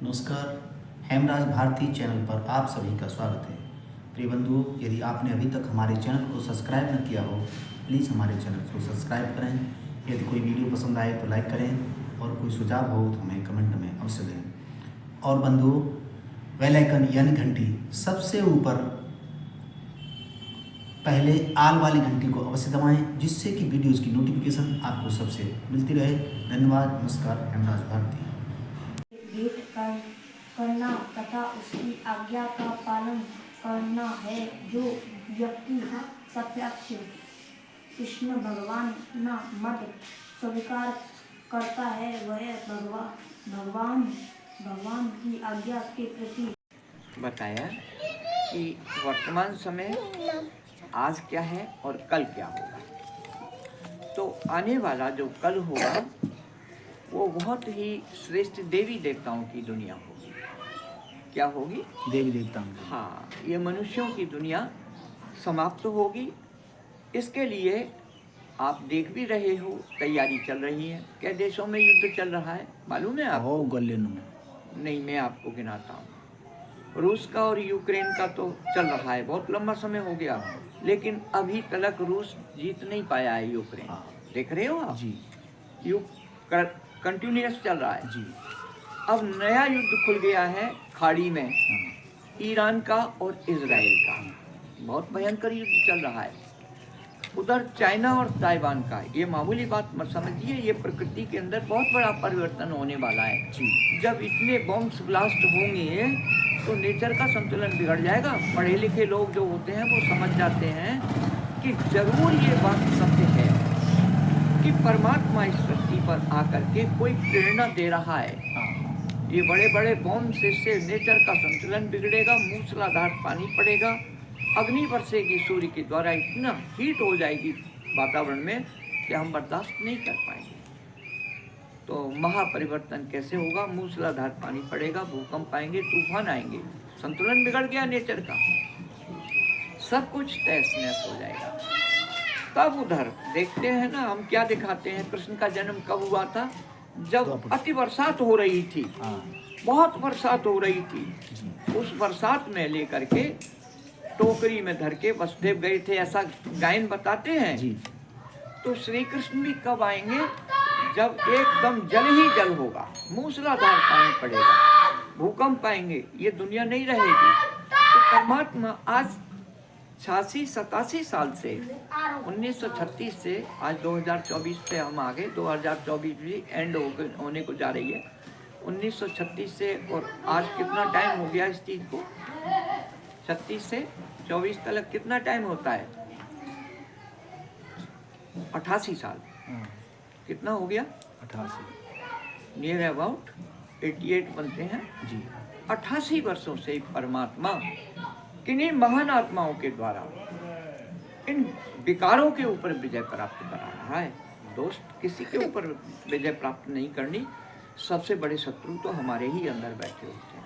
नमस्कार। हेमराज भारती चैनल पर आप सभी का स्वागत है। प्रिय बंधुओं, यदि आपने अभी तक हमारे चैनल को सब्सक्राइब न किया हो, प्लीज़ हमारे चैनल को सब्सक्राइब करें। यदि कोई वीडियो पसंद आए तो लाइक करें और कोई सुझाव हो तो हमें कमेंट में अवश्य दें। और बंधुओं, बेल आइकन यानी घंटी सबसे ऊपर पहले आल वाली घंटी को अवश्य दबाएं, जिससे कि वीडियोज़ की नोटिफिकेशन आपको सबसे मिलती रहे। धन्यवाद। नमस्कार। हेमराज भारती। करना तथा उसकी आज्ञा का पालन करना है। जो व्यक्ति प्रत्यक्ष कृष्ण भगवान मत स्वीकार करता है वह भगवान की आज्ञा के प्रति बताया कि वर्तमान समय आज क्या है और कल क्या होगा। तो आने वाला जो कल होगा वो बहुत ही श्रेष्ठ देवी देवताओं की दुनिया होगी। क्या होगी? देवी देवताओं की। हाँ, ये मनुष्यों की दुनिया समाप्त होगी। इसके लिए आप देख भी रहे हो, तैयारी चल रही है। क्या देशों में युद्ध चल रहा है मालूम है आपको? गलियन में नहीं, मैं आपको गिनाता हूँ। रूस का और यूक्रेन का तो चल रहा है, बहुत लंबा समय हो गया, लेकिन अभी तक रूस जीत नहीं पाया है यूक्रेन। देख रहे हो आप जी, कंटिन्यूअस चल रहा है जी। अब नया युद्ध खुल गया है खाड़ी में, ईरान का और इजराइल का। बहुत भयंकर युद्ध चल रहा है। उधर चाइना और ताइवान का। ये मामूली बात मत समझिए, ये प्रकृति के अंदर बहुत बड़ा परिवर्तन होने वाला है जी। जब इतने बॉम्ब्स ब्लास्ट होंगे तो नेचर का संतुलन बिगड़ जाएगा। पढ़े लिखे लोग जो होते हैं वो समझ जाते हैं कि जरूर ये बात सत्य है कि परमात्मा इस सृष्टि पर आकर के कोई प्रेरणा दे रहा है। ये बड़े बड़े बॉम्ब से नेचर का संतुलन बिगड़ेगा, मूसलाधार पानी पड़ेगा, अग्नि बरसेगी सूर्य के द्वारा, इतना हीट हो जाएगी वातावरण में कि हम बर्दाश्त नहीं कर पाएंगे। तो महापरिवर्तन कैसे होगा? मूसलाधार पानी पड़ेगा, भूकंप आएंगे, तूफान आएंगे, संतुलन बिगड़ गया नेचर का, सब कुछ तहस नहस हो जाएगा। तब उधर देखते हैं ना, हम क्या दिखाते हैं, कृष्ण का जन्म कब हुआ था? जब अति बरसात हो रही थी, बहुत बरसात हो रही थी। उस बरसात में लेकर के टोकरी में धर के वसुदेव गए थे, ऐसा गायन बताते हैं जी। तो श्री कृष्ण भी कब आएंगे? जब एकदम जल ही जल होगा, मूसलाधार पानी पड़ेगा, भूकंप आएंगे, ये दुनिया नहीं रहेगी। तो परमात्मा आज 86-87 साल से, 1936 से आज 2024 पे हम आ गए। 2024 भी एंड होने को जा रही है। 1936 से और आज कितना टाइम हो गया इस चीज को? 36 से 24 तक कितना टाइम होता है? 88 साल। कितना हो गया? 88, नियर अबाउट 88 बनते हैं जी। 88 वर्षों से परमात्मा किन्हीं महान आत्माओं के द्वारा इन विकारों के ऊपर विजय प्राप्त करा रहा है। दोस्त, किसी के ऊपर विजय प्राप्त नहीं करनी। सबसे बड़े शत्रु तो हमारे ही अंदर बैठे होते हैं।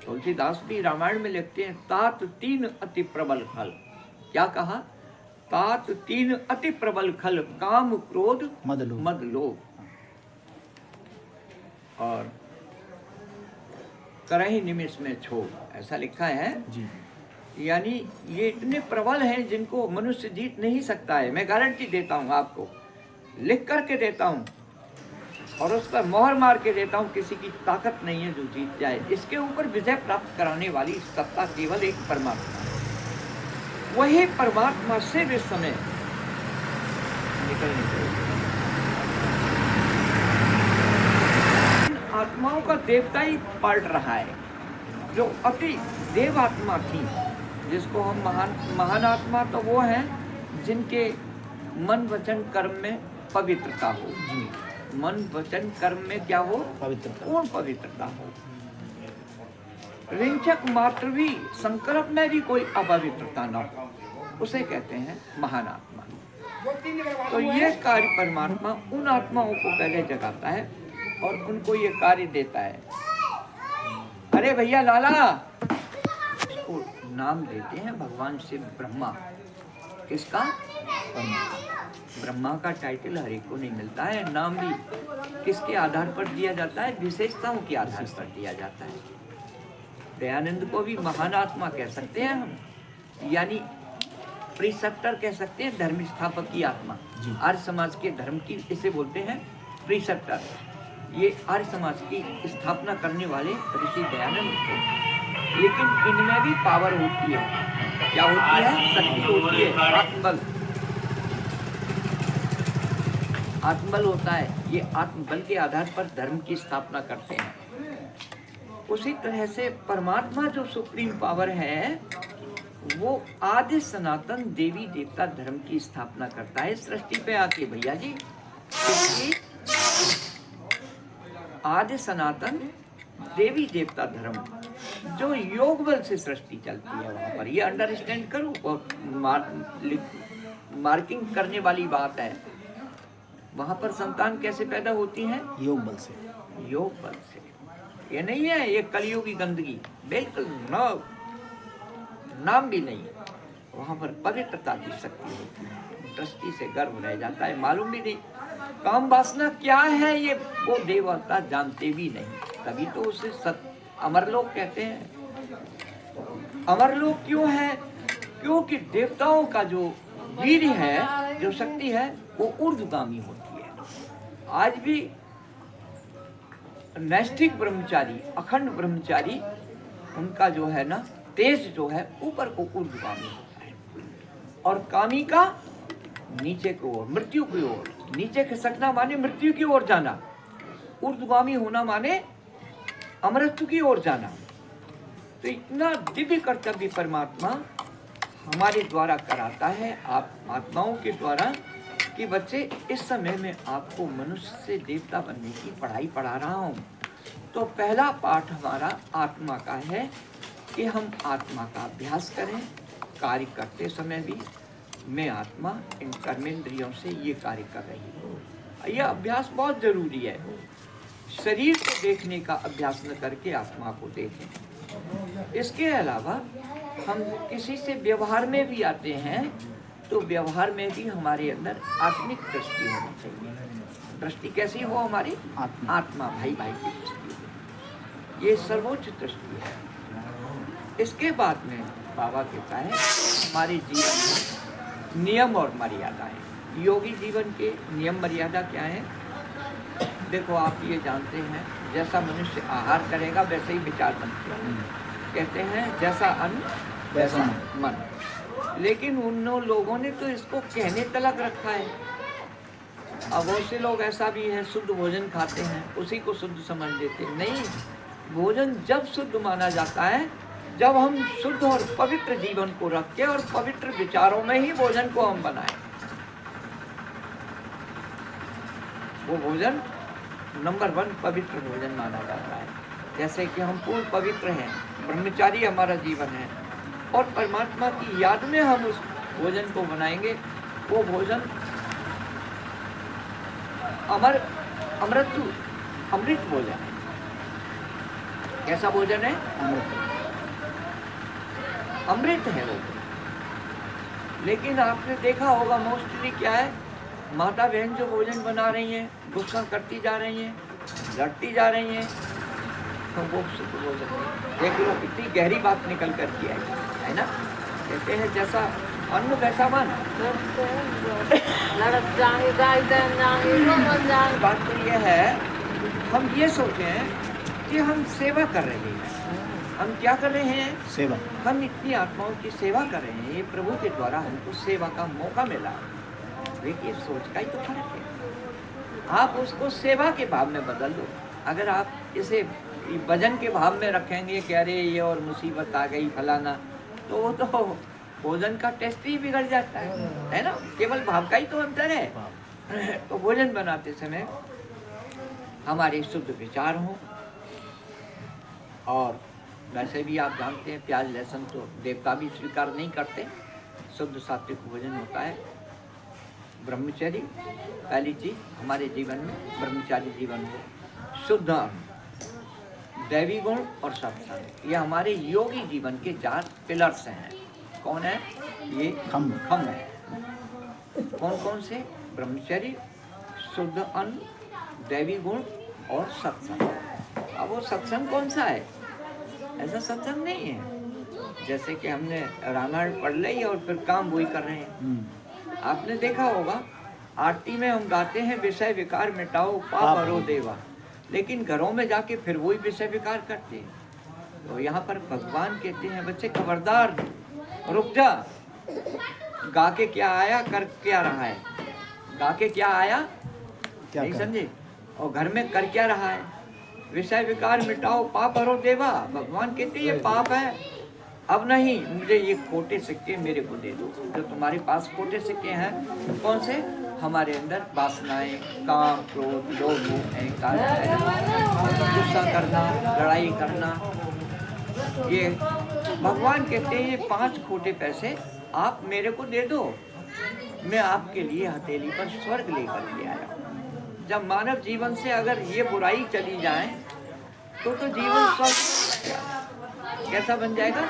तुलसीदास भी रामायण में लिखते हैं, तात तीन अति प्रबल खल। क्या कहा? तात तीन अति प्रबल खल, काम क्रोध मद लोभ और करहि निमिष में क्षोभ, ऐसा लिखा है जी। यानी ये इतने प्रबल हैं जिनको मनुष्य जीत नहीं सकता है। मैं गारंटी देता हूँ आपको, लिख करके देता हूँ और उस पर मोहर मार के देता हूँ, किसी की ताकत नहीं है जो जीत जाए। इसके ऊपर विजय प्राप्त कराने वाली सत्ता केवल एक परमात्मा है। वही परमात्मा से विश्व में निकलने चाहिए। आत्माओं का देवता ही पलट रहा है, जो अति देव आत्मा थी, जिसको हम महान आत्मा तो वो हैं जिनके मन वचन कर्म में पवित्रता हो जी। मन वचन कर्म में क्या हो? पवित्रता, पूर्ण पवित्रता हो। रिंचक मात्र भी संकल्प में भी कोई अपवित्रता न हो, उसे कहते हैं महान आत्मा। तो ये कार्य परमात्मा उन आत्माओं को पहले जगाता है और उनको ये कार्य देता है। अरे भैया लाला, उसको नाम देते हैं भगवान शिव ब्रह्मा। किसका? ब्रह्मा का टाइटल हर एक को नहीं मिलता है। नाम भी किसके आधार पर दिया जाता है? विशेषताओं के आधार पर दिया जाता है। दयानंद को भी महान आत्मा कह सकते हैं हम, यानी प्रीसेप्टर कह सकते हैं, धर्म स्थापक की आत्मा। आर्य समाज के धर्म की इसे बोलते हैं प्रीसेप्टर। ये आर्य समाज की स्थापना करने वाले ऋषि दयानंद थे। लेकिन इनमें भी पावर होती है। क्या होती है? शक्ति होती है, आत्मबल। आत्मबल होता है। ये आत्मबल के आधार पर धर्म की स्थापना करते हैं। उसी तरह से परमात्मा जो सुप्रीम पावर है, वो आदि सनातन देवी देवता धर्म की स्थापना करता है सृष्टि पे आके। भैया जी, आदि सनातन देवी देवता धर्म जो योग बल से सृष्टि चलती है, वहां पर ये अंडरस्टैंड करो। और मार्किंग करने वाली बात है, वहां पर संतान कैसे पैदा होती है? योग बल से। योग बल से। ये नहीं है ये कलियुगी गंदगी, बिल्कुल नाम भी नहीं। वहां पर पवित्रता की शक्ति होती है। दृष्टि से गर्व रह जाता है, मालूम भी नहीं काम वासना क्या है, ये वो देवता जानते भी नहीं। तभी तो उसे अमरलोक कहते हैं। अमरलोक क्यों है? क्योंकि देवताओं का जो वीर है, जो शक्ति है, वो ऊर्ध्वगामी होती है। आज भी नैष्ठिक ब्रह्मचारी, अखंड ब्रह्मचारी, उनका जो है ना तेज जो है ऊपर को ऊर्ध्वगामी होता है, और कामी का नीचे की ओर, मृत्यु की ओर। नीचे खिसकना माने मृत्यु की ओर जाना, ऊर्ध्वगामी होना माने अमृत्यु की ओर जाना। तो इतना दिव्य कर्तव्य परमात्मा हमारे द्वारा कराता है, आप आत्माओं के द्वारा, कि बच्चे इस समय में आपको मनुष्य से देवता बनने की पढ़ाई पढ़ा रहा हूँ। तो पहला पाठ हमारा आत्मा का है कि हम आत्मा का अभ्यास करें। कार्य करते समय भी मैं आत्मा इन कर्मेंद्रियों से ये कार्य कर रही हूँ। यह अभ्यास बहुत जरूरी है। शरीर को देखने का अभ्यास न करके आत्मा को देखें। इसके अलावा हम किसी से व्यवहार में भी आते हैं, तो व्यवहार में भी हमारे अंदर आत्मिक दृष्टि होनी चाहिए। दृष्टि कैसी हो? हमारी आत्मा भाई भाई की दृष्टि, ये सर्वोच्च दृष्टि है। इसके बाद में बाबा कहता है हमारे जीवन में नियम और मर्यादा है। योगी जीवन के नियम मर्यादा क्या है? देखो, आप ये जानते हैं, जैसा मनुष्य आहार करेगा वैसे ही विचार बनते हैं। कहते हैं जैसा अन्न वैसा मन। लेकिन उन लोगों ने तो इसको कहने तलक रखा है। अब बहुत से लोग ऐसा भी है, शुद्ध भोजन खाते हैं, उसी को शुद्ध समझ लेते हैं। नहीं, भोजन जब शुद्ध माना जाता है जब हम शुद्ध और पवित्र जीवन को रखें और पवित्र विचारों में ही भोजन को हम बनाएं। वो भोजन नंबर 1 पवित्र भोजन माना जाता है। जैसे कि हम पूर्ण पवित्र हैं, ब्रह्मचारी हमारा जीवन है, और परमात्मा की याद में हम उस भोजन को बनाएंगे। वो भोजन अमृत भोजन है। कैसा भोजन है? अमृत है वो। लेकिन आपने देखा होगा मोस्टली क्या है, माता बहन जो भोजन बना रही हैं, गुस्सा करती जा रही हैं, लड़ती जा रही हैं, तो वो शुद्ध भोजन नहीं। देख लो कितनी गहरी बात निकल कर के आई है ना। कहते हैं जैसा अन्न वैसा मन। बात तो ये है, हम ये सोचें कि हम सेवा कर रहे हैं। हम क्या कर रहे हैं? सेवा। हम इतनी आत्माओं की सेवा कर रहे हैं, ये प्रभु के द्वारा हमको सेवा का मौका मिला। देखिए, सोच का ही तो फर्क है। आप उसको सेवा के भाव में बदल दो। अगर आप इसे वजन के भाव में रखेंगे कि अरे ये और मुसीबत आ गई फलाना, तो वो तो भोजन का टेस्ट ही बिगड़ जाता है ना। केवल भाव का ही तो अंतर है। तो भोजन बनाते समय हमारे शुद्ध विचार हों। और वैसे भी आप जानते हैं प्याज लहसुन तो देवता भी स्वीकार नहीं करते। शुद्ध सात्विक भोजन होता है। ब्रह्मचर्य पहली चीज हमारे जीवन में, ब्रह्मचारी जीवन हो। शुद्ध दैवी गुण और सत्संग, ये हमारे योगी जीवन के 4 पिलर्स हैं। कौन है? ये खम्भ है। कौन कौन से? ब्रह्मचर्य, शुद्ध अन्न, दैवी गुण और सत्संग। अब वो सत्संग कौन सा है? ऐसा सत्संग नहीं है जैसे कि हमने रामायण पढ़ ली और फिर काम वही कर रहे हैं। आपने देखा होगा आरती में हम गाते हैं विषय विकार मिटाओ पाप हरो देवा, लेकिन घरों में जाके फिर वही विषय विकार करते हैं। तो यहाँ पर भगवान कहते हैं बच्चे खबरदार, रुक जा, गा के क्या आया कर क्या रहा है? गा के क्या आया क्या नहीं कर? समझे, और घर में कर क्या रहा है? विषय विकार मिटाओ पाप हरो देवा। भगवान कहते ये पाप है, अब नहीं, मुझे ये खोटे सिक्के मेरे को दे दो। जो तुम्हारे पास खोटे सिक्के हैं कौन से? हमारे अंदर वासनाएं, काम, क्रोध, लोभ, मोह, अहंकार, गुस्सा करना, लड़ाई करना, ये भगवान कहते हैं ये 5 खोटे पैसे आप मेरे को दे दो, मैं आपके लिए हथेली पर स्वर्ग लेकर के आया। जब मानव जीवन से अगर ये बुराई चली जाए तो जीवन स्वर्ग कैसा बन जाएगा?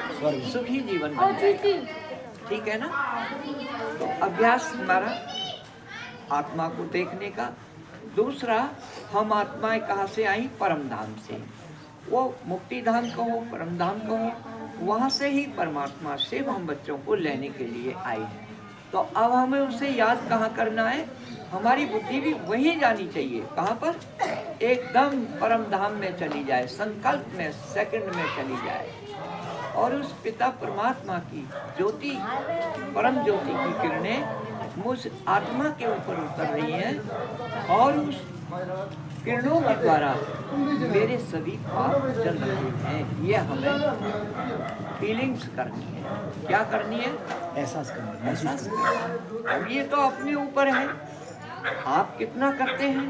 सुखी जीवन बन जाएगा। ठीक है ना? तो अभ्यास हमारा आत्मा को देखने का। दूसरा, हम आत्माएं कहाँ से आई? परम धाम से। वो मुक्ति धाम कहो, परम धाम कहो, वहाँ से ही परमात्मा से हम बच्चों को लेने के लिए आए हैं। तो अब हमें उसे याद कहाँ करना है? हमारी बुद्धि भी वहीं जानी चाहिए। कहाँ पर? एकदम परम धाम में चली जाए, संकल्प में, सेकंड में चली जाए, और उस पिता परमात्मा की ज्योति, परम ज्योति की किरणें मुझ आत्मा के ऊपर उतर रही हैं और उस किरणों के द्वारा मेरे सभी पाप जल रहे हैं। ये हमें फीलिंग्स करनी है। क्या करनी है? एहसास करना, महसूस करना। अब ये तो अपने ऊपर है, आप कितना करते हैं,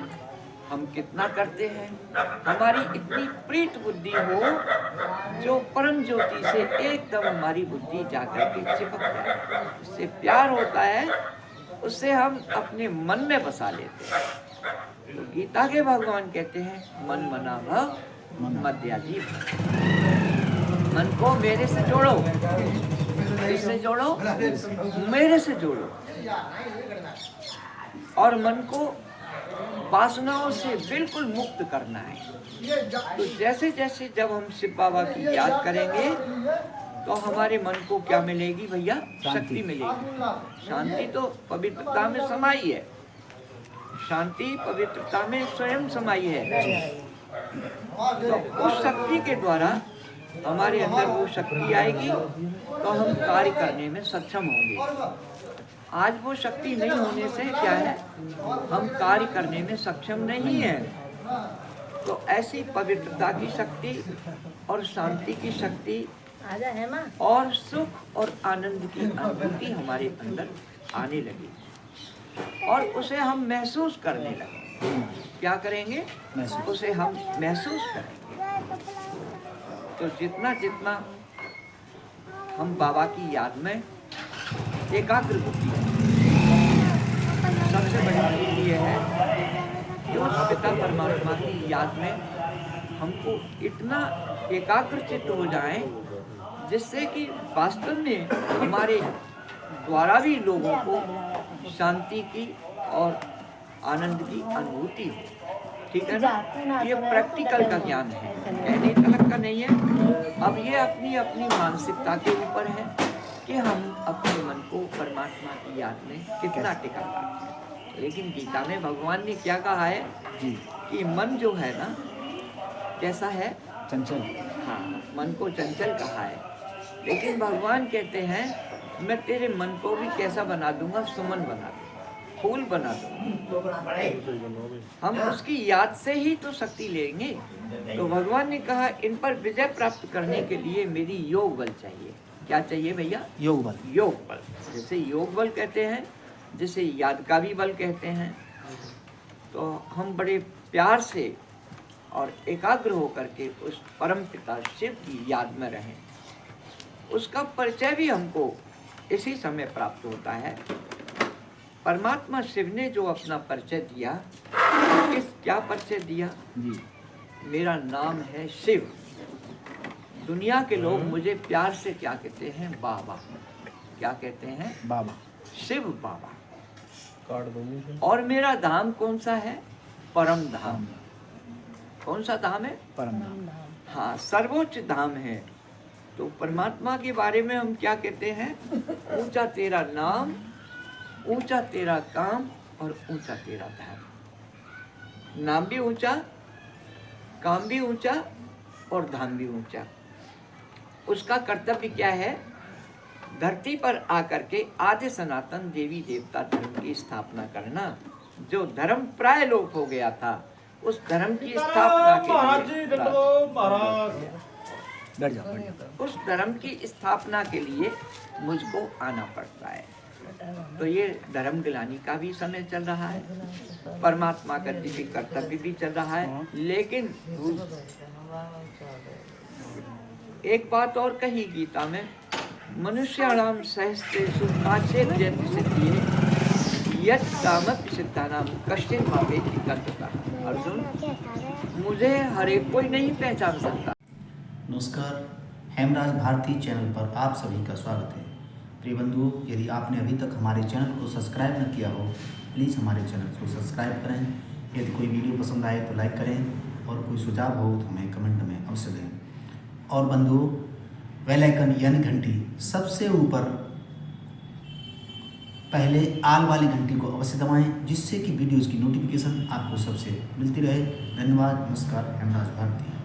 हम कितना करते हैं। हमारी इतनी प्रीत बुद्धि हो जो परम ज्योति से एकदम हमारी बुद्धि जाकर के चिपक जाए, उससे प्यार होता है, उससे हम अपने मन में बसा लेते हैं। तो गीता के भगवान कहते हैं मन मना भव मध्याजी। मन को मेरे से जोड़ो, किससे जोड़ो? मेरे से जोड़ो, और मन को वासनाओं से बिल्कुल मुक्त करना है। तो जैसे जैसे जब हम शिव बाबा की याद करेंगे तो हमारे मन को क्या मिलेगी भैया? शक्ति मिलेगी। शांति तो पवित्रता में समाई है, शांति पवित्रता में स्वयं समाई है। तो उस शक्ति के द्वारा हमारे अंदर वो शक्ति आएगी तो हम कार्य करने में सक्षम होंगे। आज वो शक्ति नहीं होने से क्या है? हम कार्य करने में सक्षम नहीं है। तो ऐसी पवित्रता की शक्ति और शांति की शक्ति और सुख और आनंद की अनुभूति हमारे अंदर आने लगी और उसे हम महसूस करने लगे। क्या करेंगे? उसे हम महसूस करेंगे। तो जितना जितना हम बाबा की याद में एकाग्र बुद्धि, सबसे बड़ी चीज ये है कि उस पिता परमात्मा की याद में हमको इतना एकाग्रचित्त हो जाए जिससे कि वास्तव में हमारे द्वारा भी लोगों को शांति की और आनंद की अनुभूति हो। ठीक है ना? ये प्रैक्टिकल का ज्ञान है, कहने तलक का नहीं है। अब ये अपनी अपनी मानसिकता के ऊपर है कि हम अपने मन को परमात्मा की याद में कितना टिका पाते हैं। लेकिन गीता में भगवान ने क्या कहा है कि मन जो है ना कैसा है? चंचल। हाँ, मन को चंचल कहा है, लेकिन भगवान कहते हैं मैं तेरे मन को भी कैसा बना दूंगा? सुमन बना दूंगा, फूल बना दूंगा। हम उसकी याद से ही तो शक्ति लेंगे। तो भगवान ने कहा इन पर विजय प्राप्त करने के लिए मेरी योग बल चाहिए। क्या चाहिए भैया? योग बल। योग बल, जैसे योग बल कहते हैं, जिसे याद का भी बल कहते हैं। तो हम बड़े प्यार से और एकाग्र होकर के उस परम पिता शिव की याद में रहें। उसका परिचय भी हमको इसी समय प्राप्त होता है। परमात्मा शिव ने जो अपना परिचय दिया, क्या परिचय दिया? मेरा नाम है शिव। दुनिया के लोग मुझे प्यार से क्या कहते हैं? बाबा। क्या कहते हैं? बाबा। शिव बाबा। और मेरा धाम कौन सा है? परम धाम। कौन सा धाम है? परम धाम। हाँ, सर्वोच्च धाम है। तो परमात्मा के बारे में हम क्या कहते हैं? ऊंचा तेरा नाम, ऊंचा तेरा काम और ऊंचा तेरा धाम। नाम भी ऊंचा, काम भी ऊंचा और धाम भी ऊंचा। उसका कर्तव्य क्या है? धरती पर आकर के आदि सनातन देवी देवता धर्म की स्थापना करना। जो धर्म प्राय लोप हो गया था, उस धर्म की स्थापना के लिए उस धर्म की स्थापना के लिए मुझको आना पड़ता है। तो ये धर्म गिलानी का भी समय चल रहा है, परमात्मा का दिव्य कर्तव्य भी चल रहा है। लेकिन एक बात और कही गीता में, मनुष्याणाम सहस्रेषु काचित् जयति सिद्धिये यत् कामपि सिद्धानां कश्चित् मामेति तत्त्वतः। अर्जुन, मुझे हर एक कोई नहीं पहचान सकता। नमस्कार, हेमराज भारती चैनल पर आप सभी का स्वागत है। प्रिय बंधुओं, यदि आपने अभी तक हमारे चैनल को सब्सक्राइब न किया हो, प्लीज़ हमारे चैनल को सब्सक्राइब करें। यदि कोई वीडियो पसंद आए तो लाइक करें और कोई सुझाव हो तो हमें कमेंट में अवश्य दें। और बंधुओं, बेल आइकन यानी घंटी सबसे ऊपर पहले आल वाली घंटी को अवश्य दबाएं, जिससे कि वीडियोज़ की नोटिफिकेशन आपको सबसे मिलती रहे। धन्यवाद। नमस्कार। हेमराज भारती।